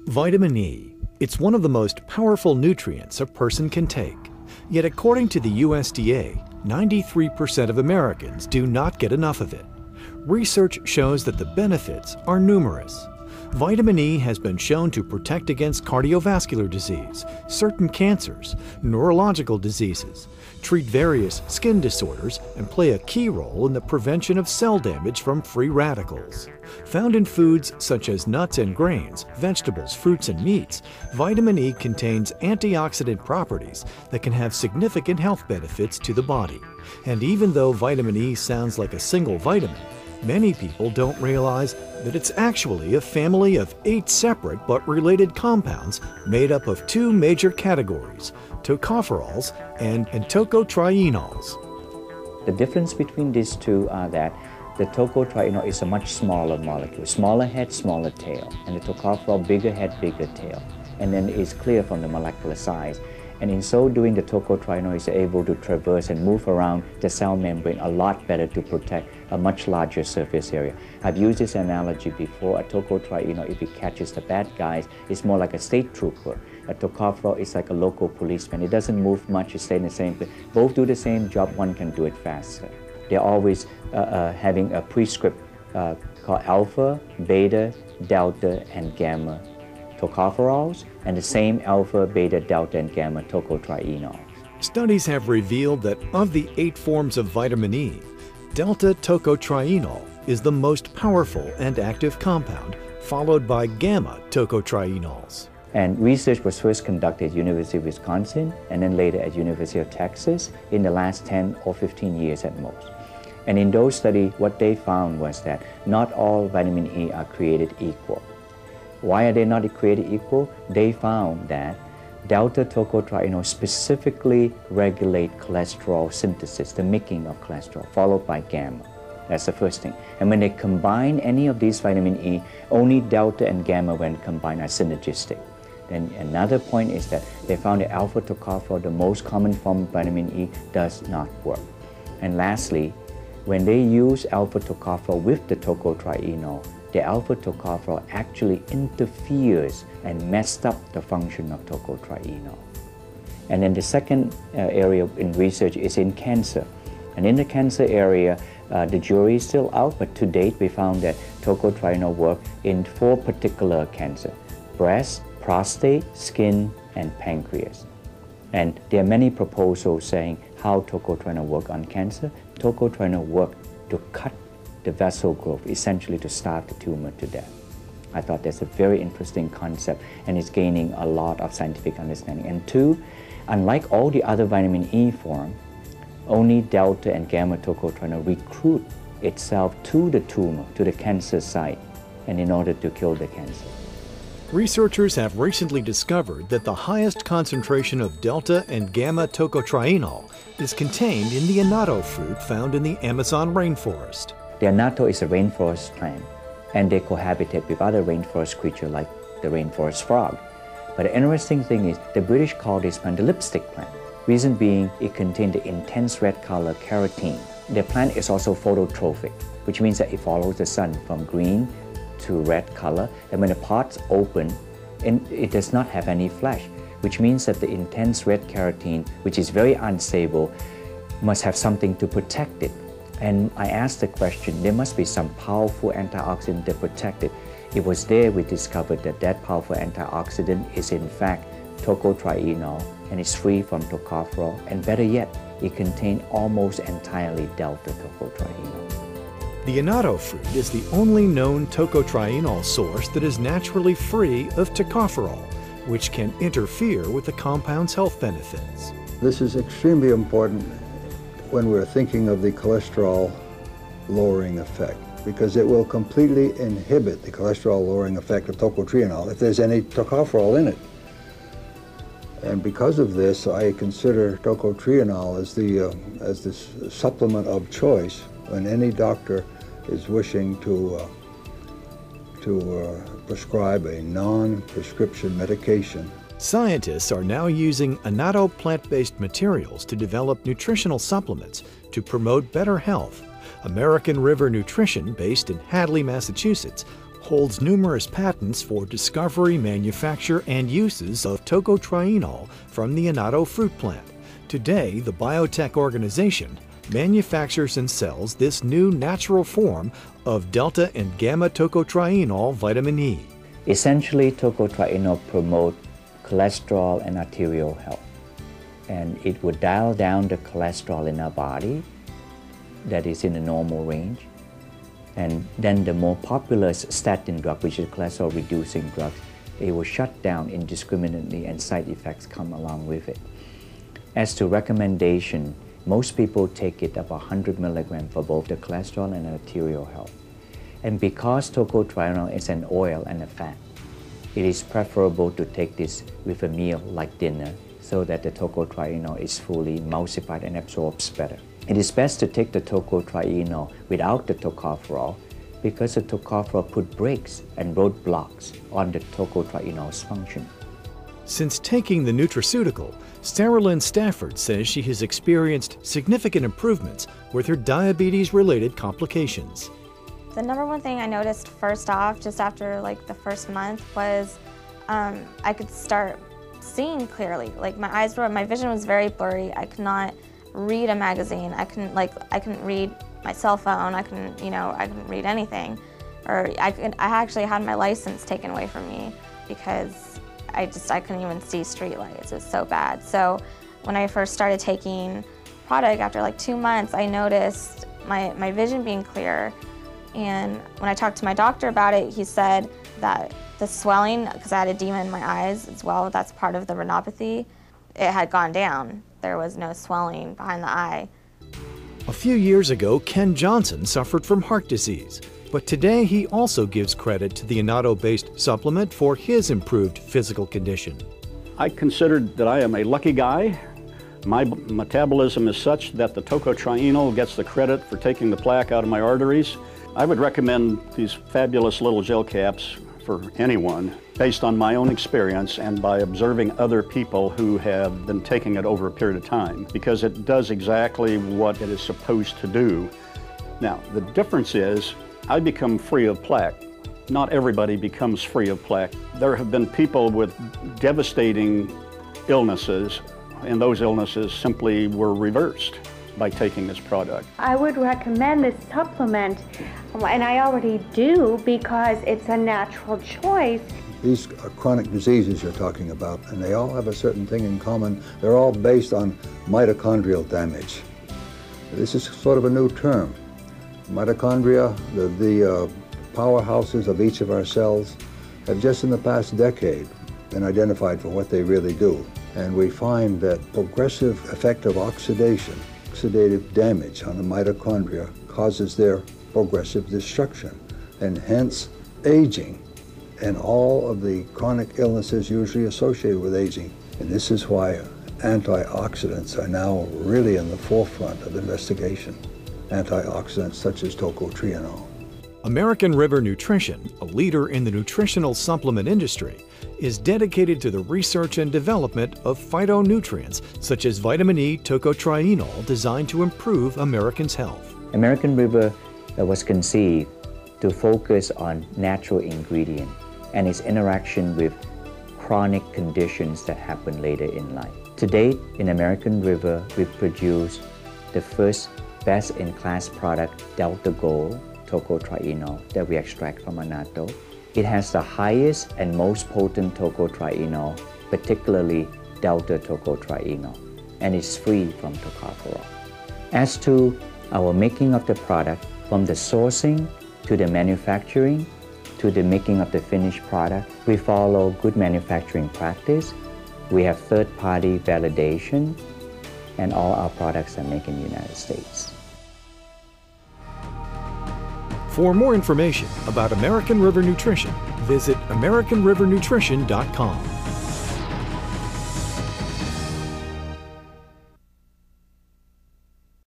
Vitamin E. It's one of the most powerful nutrients a person can take. Yet according to the USDA, 93% of Americans do not get enough of it. Research shows that the benefits are numerous. Vitamin E has been shown to protect against cardiovascular disease, certain cancers, neurological diseases, treat various skin disorders, and play a key role in the prevention of cell damage from free radicals. Found in foods such as nuts and grains, vegetables, fruits, and meats, vitamin E contains antioxidant properties that can have significant health benefits to the body. And even though vitamin E sounds like a single vitamin, many people don't realize that it's actually a family of 8 separate but related compounds made up of 2 major categories, tocopherols and tocotrienols. The difference between these two are that the tocotrienol is a much smaller molecule, smaller head, smaller tail, and the tocopherol, bigger head, bigger tail. And then it's clear from the molecular size. And in so doing, the tocotrienol is able to traverse and move around the cell membrane a lot better to protect a much larger surface area. I've used this analogy before. A tocotrienol, if it catches the bad guys, is more like a state trooper. A tocopherol is like a local policeman. It doesn't move much, it stays in the same place. Both do the same job, one can do it faster. They're always having a prescript called alpha, beta, delta, and gamma tocopherols, and the same alpha, beta, delta, and gamma tocotrienol. Studies have revealed that of the 8 forms of vitamin E, delta-tocotrienol is the most powerful and active compound, followed by gamma-tocotrienols. And research was first conducted at University of Wisconsin and then later at University of Texas in the last 10 or 15 years at most. And in those studies, what they found was that not all vitamin E are created equal. Why are they not created equal? They found that delta-tocotrienol specifically regulate cholesterol synthesis, the making of cholesterol, followed by gamma. That's the first thing. And when they combine any of these vitamin E, only delta and gamma when combined are synergistic. Then another point is that they found that alpha tocopherol, the most common form of vitamin E, does not work. And lastly, when they use alpha tocopherol with the tocotrienol, the alpha tocopherol actually interferes and messed up the function of tocotrienol. And then the second area in research is in cancer. And in the cancer area, the jury is still out, but to date we found that tocotrienol works in 4 particular cancers: breast, prostate, skin, and pancreas. And there are many proposals saying how tocotrienol works on cancer. Tocotrienol works to cut the vessel growth, essentially to starve the tumor to death. I thought that's a very interesting concept and it's gaining a lot of scientific understanding. And 2, unlike all the other vitamin E forms, only delta and gamma tocotrienol recruit itself to the tumor, to the cancer site, and in order to kill the cancer. Researchers have recently discovered that the highest concentration of delta and gamma tocotrienol is contained in the annatto fruit found in the Amazon rainforest. The annatto is a rainforest plant, and they cohabitate with other rainforest creatures like the rainforest frog. But the interesting thing is, the British call this plant the lipstick plant. Reason being, it contains the intense red color carotene. The plant is also phototrophic, which means that it follows the sun from green to red color, and when the pods open, it does not have any flesh, which means that the intense red carotene, which is very unstable, must have something to protect it. And I asked the question, there must be some powerful antioxidant that protect it. It was there we discovered that that powerful antioxidant is in fact tocotrienol, and it's free from tocopherol, and better yet, it contains almost entirely delta-tocotrienol. The annatto fruit is the only known tocotrienol source that is naturally free of tocopherol, which can interfere with the compound's health benefits. This is extremely important when we're thinking of the cholesterol lowering effect, because it will completely inhibit the cholesterol lowering effect of tocotrienol if there's any tocopherol in it. And because of this, I consider tocotrienol as the supplement of choice when any doctor is wishing to prescribe a non-prescription medication. Scientists are now using annatto plant-based materials to develop nutritional supplements to promote better health. American River Nutrition, based in Hadley, Massachusetts, holds numerous patents for discovery, manufacture, and uses of tocotrienol from the annatto fruit plant. Today, the biotech organization manufactures and sells this new natural form of delta and gamma-tocotrienol vitamin E. Essentially, tocotrienol promotes cholesterol and arterial health. And it would dial down the cholesterol in our body that is in the normal range. And then the more popular statin drug, which is cholesterol-reducing drugs, it will shut down indiscriminately and side effects come along with it. As to recommendation, most people take it about 100 milligrams for both the cholesterol and arterial health. And because tocotrienol is an oil and a fat, it is preferable to take this with a meal like dinner so that the tocotrienol is fully emulsified and absorbs better. It is best to take the tocotrienol without the tocopherol because the tocopherol put brakes and roadblocks on the tocotrienol's function. Since taking the nutraceutical, Sarah Lynn Stafford says she has experienced significant improvements with her diabetes-related complications. The number one thing I noticed first off, just after like the first month, was I could start seeing clearly. Like my vision was very blurry. I could not read a magazine. I couldn't read my cell phone. I couldn't read anything. Or I actually had my license taken away from me because I couldn't even see street lights. It was so bad. So when I first started taking product after like 2 months, I noticed my vision being clear. And when I talked to my doctor about it, he said that the swelling, because I had edema in my eyes as well, that's part of the retinopathy, it had gone down. There was no swelling behind the eye. A few years ago, Ken Johnson suffered from heart disease, but today he also gives credit to the annatto-based supplement for his improved physical condition. I considered that I am a lucky guy. My metabolism is such that the tocotrienol gets the credit for taking the plaque out of my arteries. I would recommend these fabulous little gel caps for anyone based on my own experience and by observing other people who have been taking it over a period of time, because it does exactly what it is supposed to do. Now, the difference is I become free of plaque. Not everybody becomes free of plaque. There have been people with devastating illnesses, and those illnesses simply were reversed by taking this product. I would recommend this supplement, and I already do because it's a natural choice. These are chronic diseases you're talking about, and they all have a certain thing in common. They're all based on mitochondrial damage. This is sort of a new term. Mitochondria, the powerhouses of each of our cells, have just in the past decade been identified for what they really do. And we find that progressive effect of oxidative damage on the mitochondria causes their progressive destruction, and hence aging and all of the chronic illnesses usually associated with aging. And this is why antioxidants are now really in the forefront of investigation. Antioxidants such as tocotrienol. American River Nutrition, a leader in the nutritional supplement industry, is dedicated to the research and development of phytonutrients such as vitamin E tocotrienol designed to improve Americans' health. American River was conceived to focus on natural ingredients and its interaction with chronic conditions that happen later in life. To date, in American River, we've produced the first best-in-class product, delta-tocotrienol, that we extract from annatto. It has the highest and most potent tocotrienol, particularly delta-tocotrienol, and is free from tocopherol. As to our making of the product, from the sourcing to the manufacturing to the making of the finished product, we follow good manufacturing practice. We have third-party validation, and all our products are made in the United States. For more information about American River Nutrition, visit AmericanRiverNutrition.com.